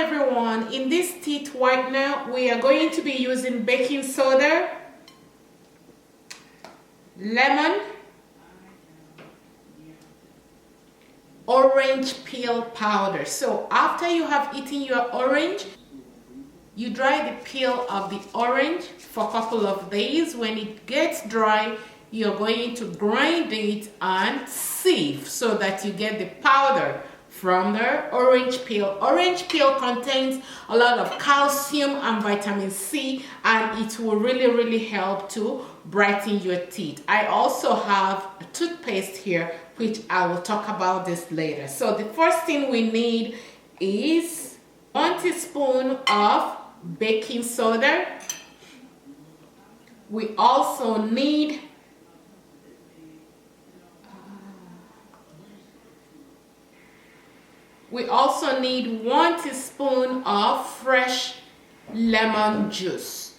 everyone, in this teeth whitener we are going to be using baking soda, lemon, orange peel powder. So after you have eaten your orange, you dry the peel of the orange for a couple of days. When it gets dry, you're going to grind it and sieve so that you get the powder from the orange peel. Orange peel contains a lot of calcium and vitamin C, and it will really help to brighten your teeth. I also have a toothpaste here, which I will talk about this later. So the first thing we need is 1 teaspoon of baking soda. We also need We also need 1 teaspoon of fresh lemon juice.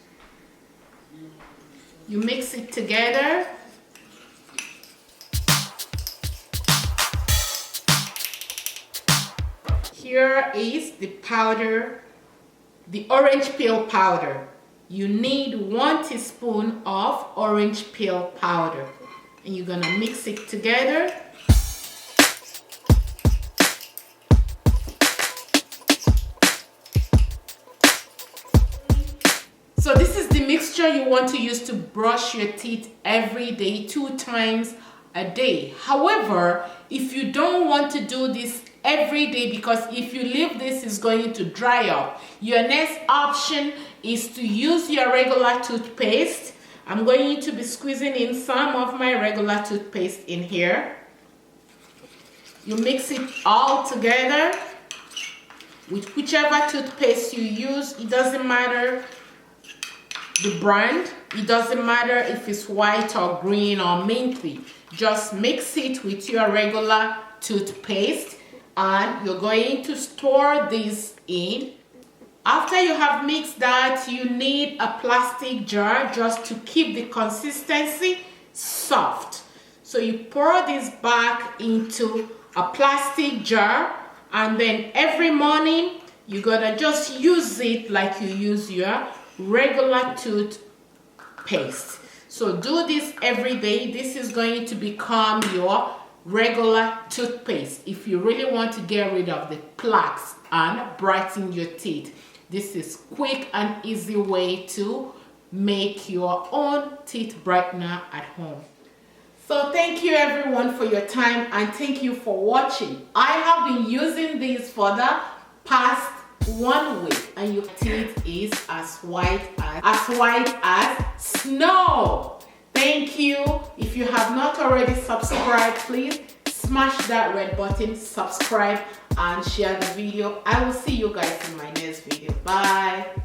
You mix it together. Here is the powder, the orange peel powder. You need 1 teaspoon of orange peel powder, and you're gonna mix it together. So this is the mixture you want to use to brush your teeth every day, 2 times a day. However, if you don't want to do this every day, because if you leave this, it's going to dry up, your next option is to use your regular toothpaste. I'm going to be squeezing in some of my regular toothpaste in here. You mix it all together with whichever toothpaste you use. It doesn't matter the brand, it doesn't matter if it's white or green or minty. Just mix it with your regular toothpaste, and you're going to store this in. After you have mixed that, you need a plastic jar just to keep the consistency soft. So you pour this back into a plastic jar, and then every morning you're gonna just use it like you use your regular toothpaste. So do this every day. This is going to become your regular toothpaste if you really want to get rid of the plaques and brighten your teeth. This is quick and easy way to make your own teeth brightener at home. So thank you everyone for your time, and thank you for watching. I have been using these for the past 1 week, and your teeth is as white as snow. Thank you. If you have not already subscribed, please smash that red button, subscribe, and share the video. I will see you guys in my next video. Bye.